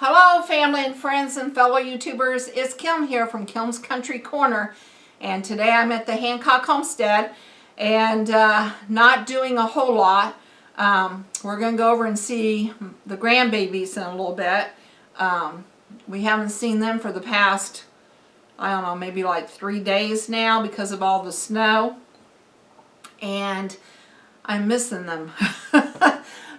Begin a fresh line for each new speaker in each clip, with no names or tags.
Hello family and friends and fellow YouTubers, it's Kim here from Kim's Country Corner, and today I'm at the Hancock Homestead and not doing a whole lot. We're going to go over and see the grandbabies in a little bit. We haven't seen them for the past, I don't know, maybe like 3 days now because of all the snow, and I'm missing them.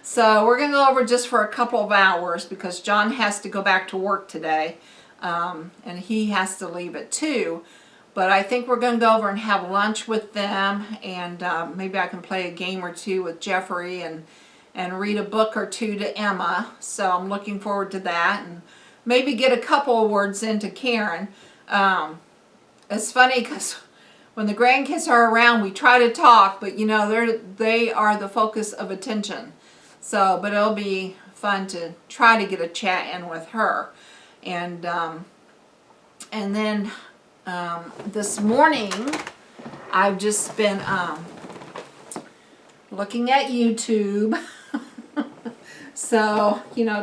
So we're going to go over just for a couple of hours because John has to go back to work today, and he has to leave at 2. But I think we're going to go over and have lunch with them, and maybe I can play a game or two with Jeffrey and read a book or two to Emma. So I'm looking forward to that, and maybe get a couple of words into Karen. It's funny because when the grandkids are around, we try to talk, but you know, they are the focus of attention. So, but it'll be fun to try to get a chat in with her. And then this morning, I've just been looking at YouTube. So, you know,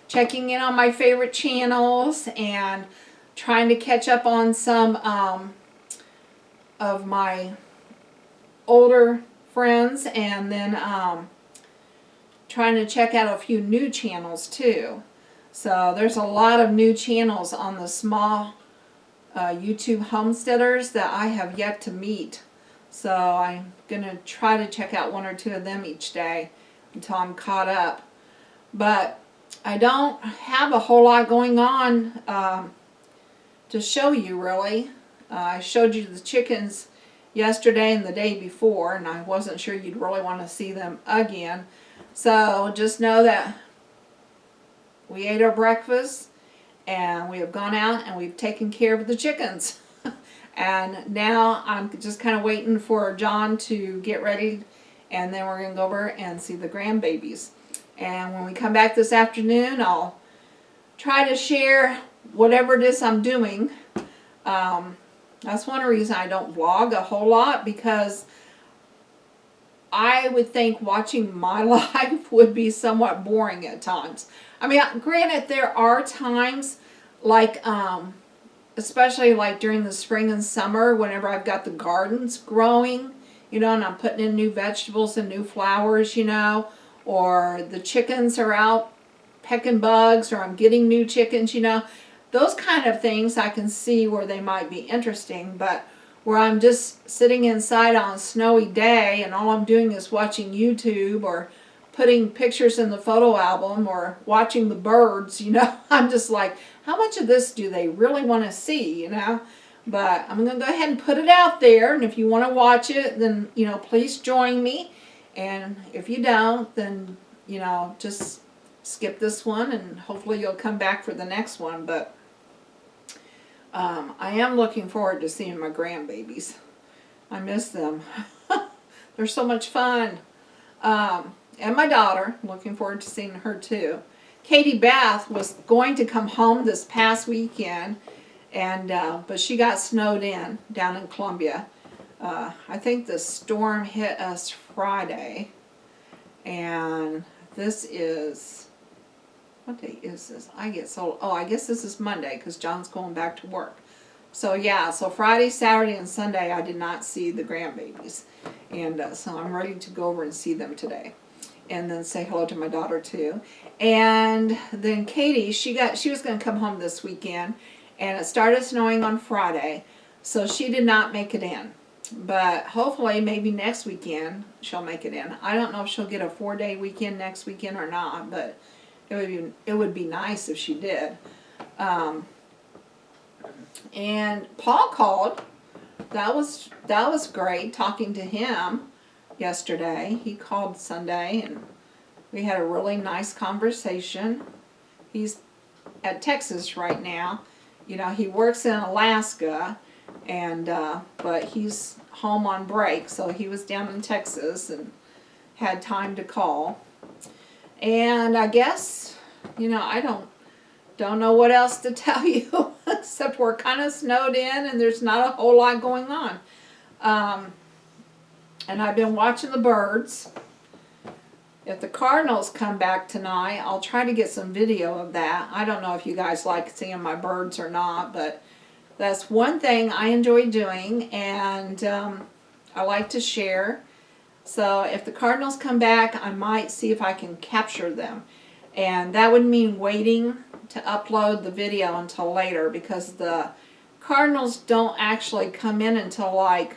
checking in on my favorite channels and trying to catch up on some of my older friends, and then trying to check out a few new channels too. So there's a lot of new channels on the small YouTube homesteaders that I have yet to meet. So I'm going to try to check out 1 or 2 of them each day until I'm caught up. But I don't have a whole lot going on to show you really. I showed you the chickens yesterday and the day before, and I wasn't sure you'd really want to see them again. So just know that we ate our breakfast and we have gone out and we've taken care of the chickens. And now I'm just kind of waiting for John to get ready, and then we're going to go over and see the grandbabies. And when we come back this afternoon, I'll try to share whatever it is I'm doing. That's one reason I don't vlog a whole lot, because I would think watching my life would be somewhat boring at times. I mean, granted, there are times like, especially like during the spring and summer, whenever I've got the gardens growing, you know, and I'm putting in new vegetables and new flowers, you know, or the chickens are out pecking bugs, or I'm getting new chickens, you know. Those kind of things I can see where they might be interesting, but where I'm just sitting inside on a snowy day and all I'm doing is watching YouTube or putting pictures in the photo album or watching the birds, you know, I'm just like, how much of this do they really want to see, you know? But I'm going to go ahead and put it out there, and if you want to watch it, then, you know, please join me. And if you don't, then, you know, just skip this one and hopefully you'll come back for the next one. But I am looking forward to seeing my grandbabies. I miss them. They're so much fun. And my daughter, looking forward to seeing her too. Katie Bath was going to come home this past weekend, and but she got snowed in down in Columbia. I think the storm hit us Friday, and this is, what day is this? I guess this is Monday because John's going back to work. So yeah, so Friday, Saturday, and Sunday I did not see the grandbabies. And so I'm ready to go over and see them today. And then say hello to my daughter too. And then Katie, she was going to come home this weekend, and it started snowing on Friday. So she did not make it in. But hopefully maybe next weekend she'll make it in. I don't know if she'll get a 4-day weekend next weekend or not, but it would be nice if she did. And Paul called. That was great talking to him yesterday. He called Sunday and we had a really nice conversation. He's at Texas right now. You know, he works in Alaska, and but he's home on break, so he was down in Texas and had time to call. And I guess, you know, I don't know what else to tell you except we're kind of snowed in and there's not a whole lot going on. And I've been watching the birds. if the Cardinals come back tonight, I'll try to get some video of that. I don't know if you guys like seeing my birds or not, but that's one thing I enjoy doing, and I like to share. So if the Cardinals come back, I might see if I can capture them. And that would mean waiting to upload the video until later, because the Cardinals don't actually come in until like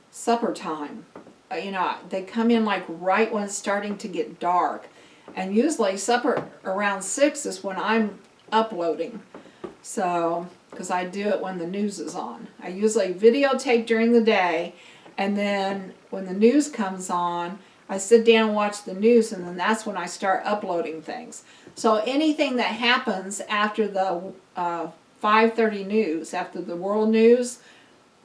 supper time. You know, they come in like right when it's starting to get dark. And usually supper around 6 is when I'm uploading. So, because I do it when the news is on. I usually videotape during the day, and then when the news comes on, I sit down and watch the news, and then that's when I start uploading things. So anything that happens after the 5:30 news, after the world news,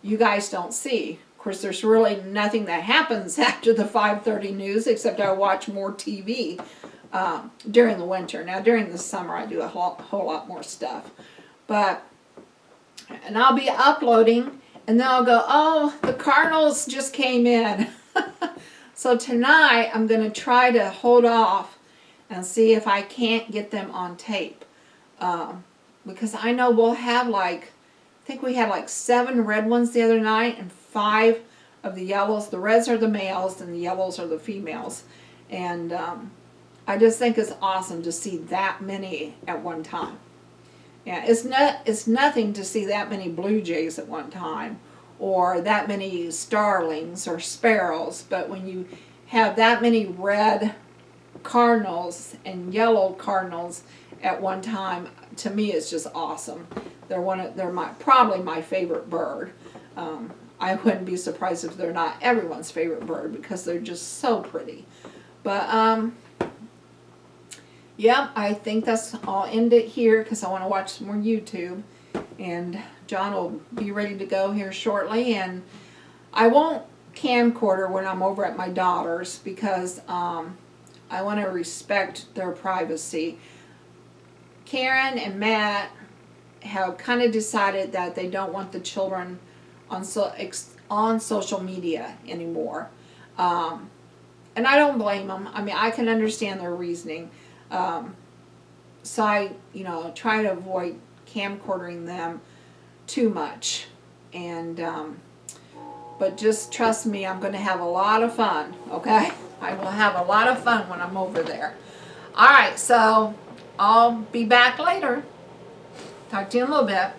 you guys don't see. Of course, there's really nothing that happens after the 5:30 news, except I watch more TV during the winter. Now, during the summer, I do a whole lot more stuff. And I'll be uploading, and then I'll go, oh, the Cardinals just came in. So tonight, I'm going to try to hold off and see if I can't get them on tape. Because I know we'll have like, I think we had like 7 red ones the other night, and 5 of the yellows. The reds are the males, and the yellows are the females. And I just think it's awesome to see that many at one time. Yeah, it's nothing to see that many blue jays at one time, or that many starlings or sparrows, but when you have that many red cardinals and yellow cardinals at one time, to me it's just awesome. They're probably my favorite bird. I wouldn't be surprised if they're not everyone's favorite bird, because they're just so pretty. But yeah, I think I'll end it here, because I want to watch some more YouTube, and John will be ready to go here shortly. And I won't camcorder when I'm over at my daughter's, because I want to respect their privacy. Karen and Matt have kind of decided that they don't want the children on social media anymore. And I don't blame them. I mean, I can understand their reasoning. So I, try to avoid camcordering them too much. And, but just trust me, I'm going to have a lot of fun, okay? I will have a lot of fun when I'm over there. All right, so I'll be back later. Talk to you in a little bit.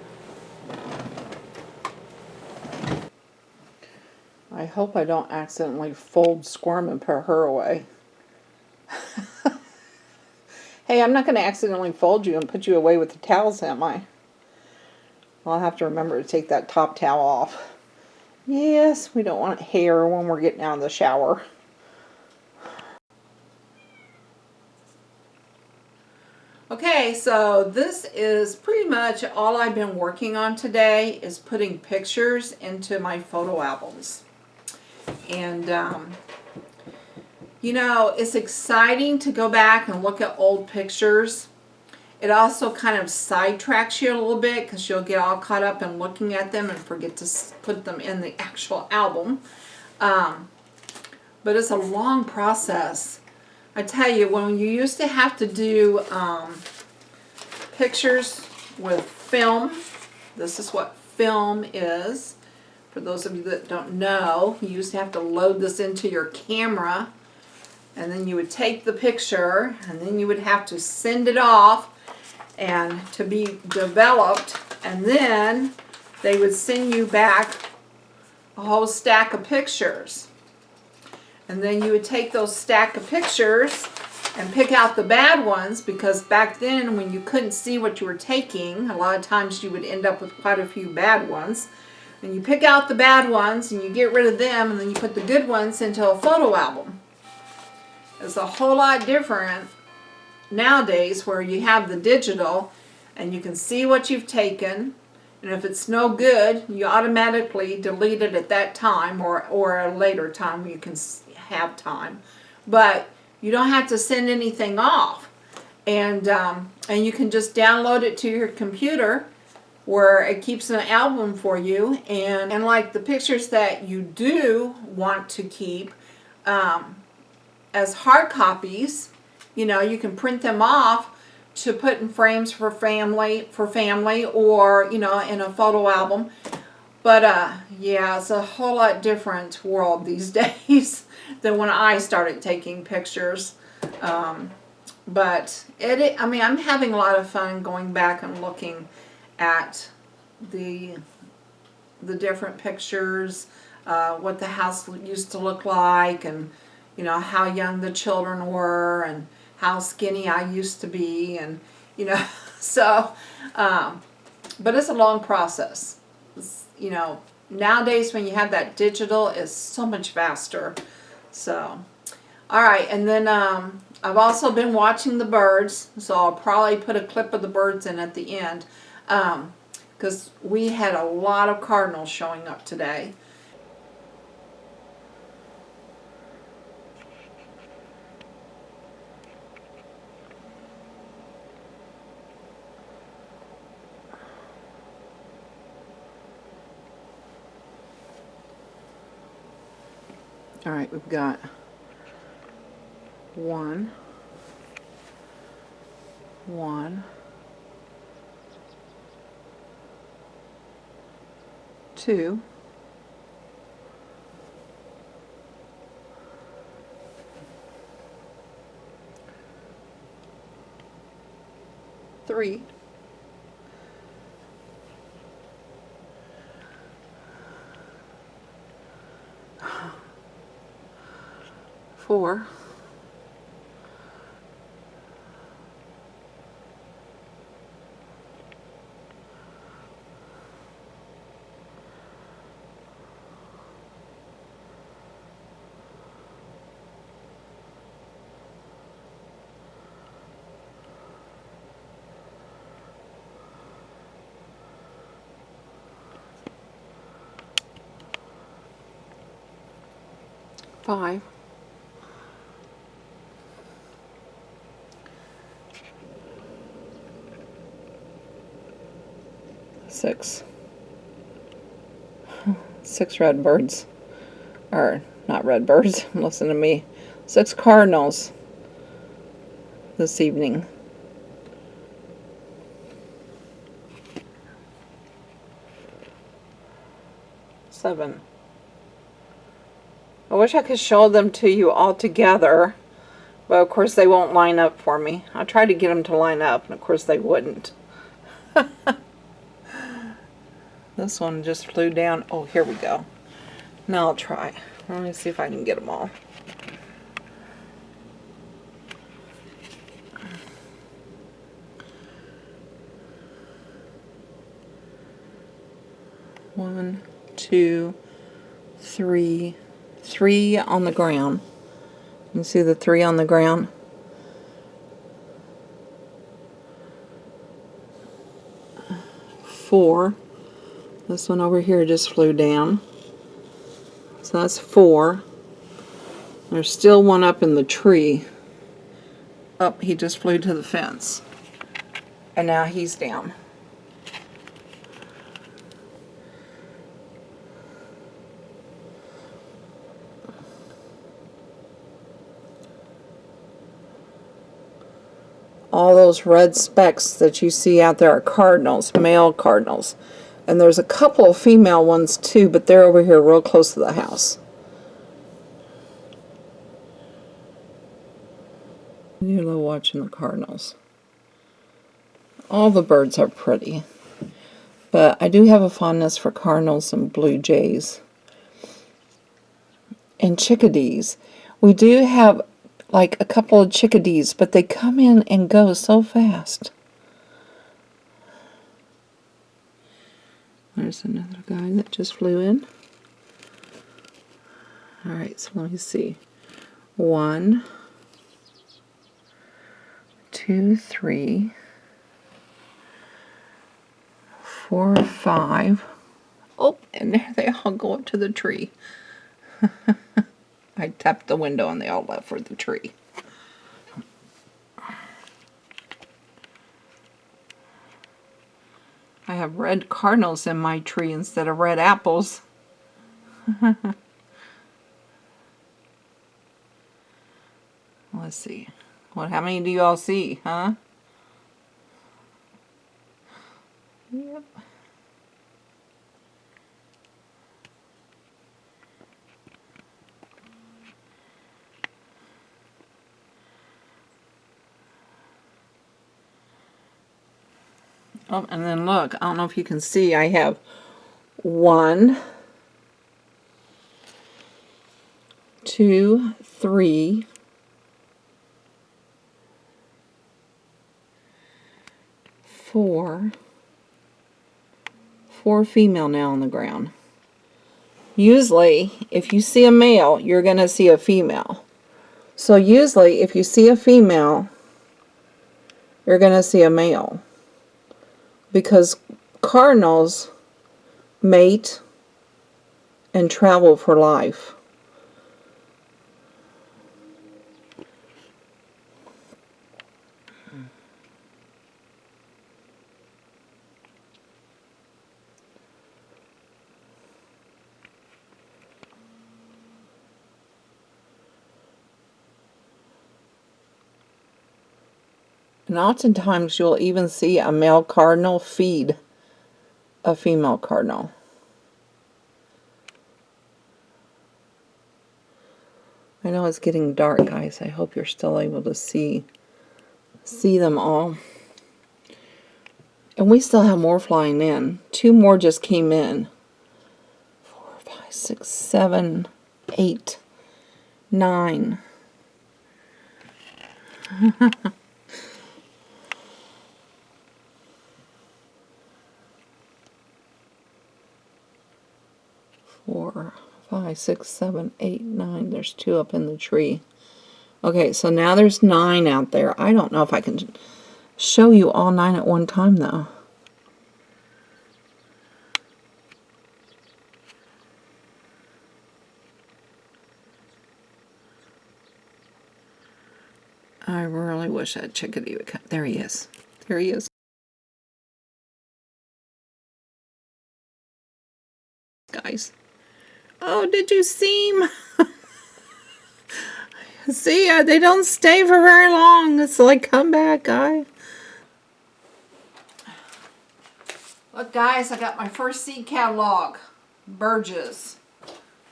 I hope I don't accidentally fold Squirm and put her away. Hey, I'm not going to accidentally fold you and put you away with the towels, am I? I'll have to remember to take that top towel off. Yes, we don't want hair when we're getting out of the shower. Okay, so this is pretty much all I've been working on today, is putting pictures into my photo albums. And it's exciting to go back and look at old pictures. It also kind of sidetracks you a little bit, because you'll get all caught up in looking at them and forget to put them in the actual album. But it's a long process. I tell you, when you used to have to do pictures with film, this is what film is. For those of you that don't know, you used to have to load this into your camera, and then you would take the picture, and then you would have to send it off and to be developed, and then they would send you back a whole stack of pictures. And then you would take those stack of pictures and pick out the bad ones, because back then when you couldn't see what you were taking, a lot of times you would end up with quite a few bad ones. And you pick out the bad ones and you get rid of them, and then you put the good ones into a photo album. It's a whole lot different nowadays, where you have the digital and you can see what you've taken, and if it's no good, you automatically delete it at that time, or a later time when you can have time. But you don't have to send anything off, and you can just download it to your computer, where it keeps an album for you. And like the pictures that you do want to keep, as hard copies. You know, you can print them off to put in frames for family, or, you know, in a photo album. But yeah, it's a whole lot different world these days than when I started taking pictures. But I mean, I'm having a lot of fun going back and looking at the different pictures, what the house used to look like, and you know how young the children were, and how skinny I used to be, and you know, so. But it's a long process. You know, nowadays when you have that digital, it's so much faster. So, all right, and then I've also been watching the birds, so I'll probably put a clip of the birds in at the end, because we had a lot of cardinals showing up today. All right, we've got 1, 2, 3, 4, 5, 6. 6 red birds. Or, not red birds, listen to me. 6 cardinals this evening. 7. I wish I could show them to you all together, but of course they won't line up for me. I tried to get them to line up, and of course they wouldn't. This one just flew down. Oh, here we go. Now I'll try. Let me see if I can get them all. One, 2, 3. 3 on the ground. You see the 3 on the ground? 4. This one over here just flew down. So that's 4. There's still one up in the tree. Oh, he just flew to the fence. And now he's down. All those red specks that you see out there are cardinals, male cardinals. And there's a couple of female ones too, but they're over here real close to the house. You love watching the cardinals. All the birds are pretty. But I do have a fondness for cardinals and blue jays. And chickadees. We do have like a couple of chickadees, but they come in and go so fast. There's another guy that just flew in. Alright, so let me see. 1, 2, 3, 4, 5. Oh, and there they all go up to the tree. I tapped the window and they all left for the tree. I have red cardinals in my tree instead of red apples. let's see. How many do you all see, huh? Yep. Oh, and then look, I don't know if you can see, I have 1, 2, 3, 4 female now on the ground. Usually, if you see a male, you're going to see a female. So usually, if you see a female, you're going to see a male. Because cardinals mate and travel for life. And oftentimes you'll even see a male cardinal feed a female cardinal. I know it's getting dark, guys. I hope you're still able to see them all. And we still have more flying in. 2 more just came in. 4, 5, 6, 7, 8, 9. Four, 5, 6, 7, 8, 9. There's 2 up in the tree. Okay, so now there's 9 out there. I don't know if I can show you all 9 at one time, though. I really wish that chickadee would come. There he is. There he is. Guys. Oh, did you see him? See, they don't stay for very long. It's like, come back, guy. Look, guys, I got my first seed catalog. Burgess.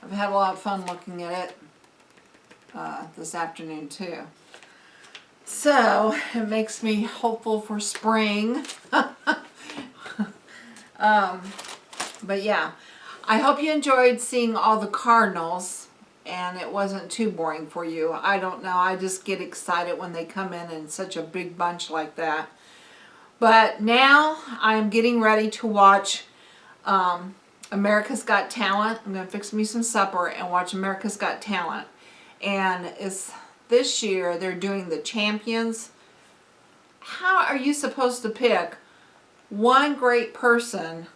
I've had a lot of fun looking at it this afternoon, too. So, it makes me hopeful for spring. But yeah, I hope you enjoyed seeing all the Cardinals and it wasn't too boring for you. I don't know, I just get excited when they come in such a big bunch like that. But now I'm getting ready to watch America's Got Talent. I'm going to fix me some supper and watch America's Got Talent. And this year they're doing the champions. How are you supposed to pick one great person,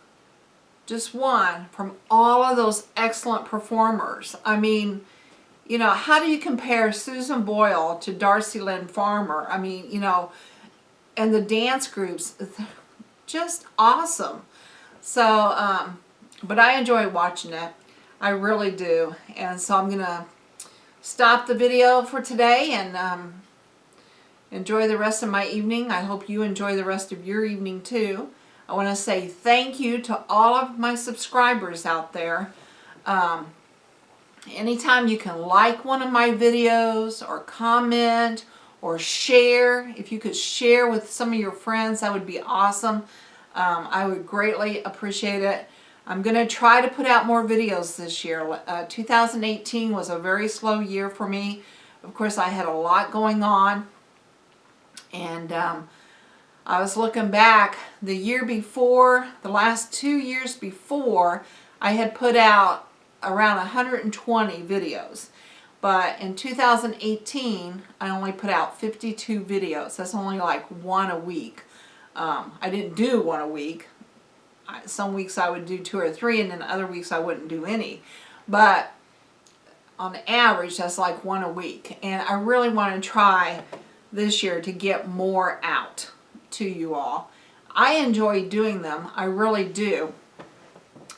just one, from all of those excellent performers? I mean, you know, how do you compare Susan Boyle to Darcy Lynn Farmer? I mean, you know, and the dance groups, just awesome. So, but I enjoy watching it. I really do. And so I'm going to stop the video for today and enjoy the rest of my evening. I hope you enjoy the rest of your evening too. I want to say thank you to all of my subscribers out there. Anytime you can like one of my videos or comment or share, if you could share with some of your friends, that would be awesome. I would greatly appreciate it. I'm going to try to put out more videos this year. 2018 was a very slow year for me. Of course, I had a lot going on. And I was looking back the year before, the last 2 years before, I had put out around 120 videos. But in 2018, I only put out 52 videos. That's only like one a week. I didn't do one a week. Some weeks I would do 2 or 3, and then other weeks I wouldn't do any. But on average, that's like one a week. And I really want to try this year to get more out to you all. I enjoy doing them. I really do.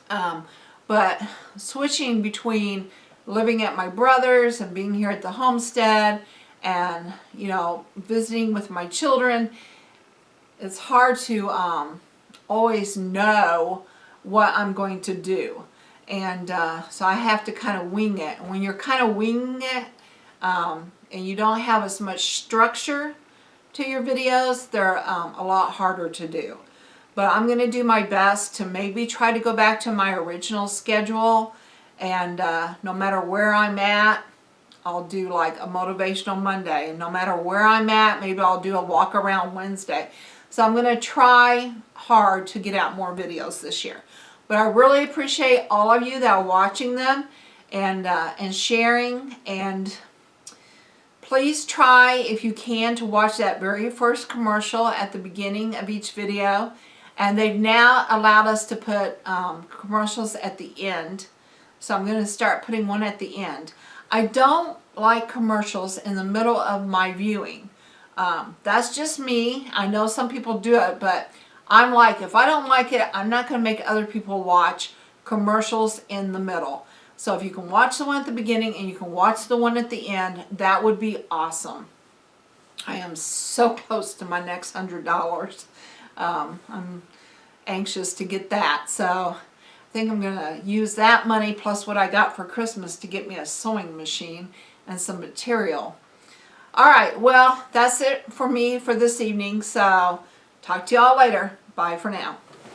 But switching between living at my brother's and being here at the homestead and, you know, visiting with my children, it's hard to always know what I'm going to do. And so I have to kind of wing it. And when you're kind of winging it and you don't have as much structure to your videos, they're a lot harder to do. But I'm going to do my best to maybe try to go back to my original schedule. And no matter where I'm at, I'll do like a motivational Monday. And no matter where I'm at, maybe I'll do a walk around Wednesday. So I'm going to try hard to get out more videos this year. But I really appreciate all of you that are watching them and sharing. And please try, if you can, to watch that very first commercial at the beginning of each video. And they've now allowed us to put commercials at the end. So I'm going to start putting one at the end. I don't like commercials in the middle of my viewing. That's just me. I know some people do it, but I'm like, if I don't like it, I'm not going to make other people watch commercials in the middle. So if you can watch the one at the beginning and you can watch the one at the end, that would be awesome. I am so close to my next $100. I'm anxious to get that. So I think I'm going to use that money plus what I got for Christmas to get me a sewing machine and some material. All right, well, that's it for me for this evening. So talk to y'all later. Bye for now.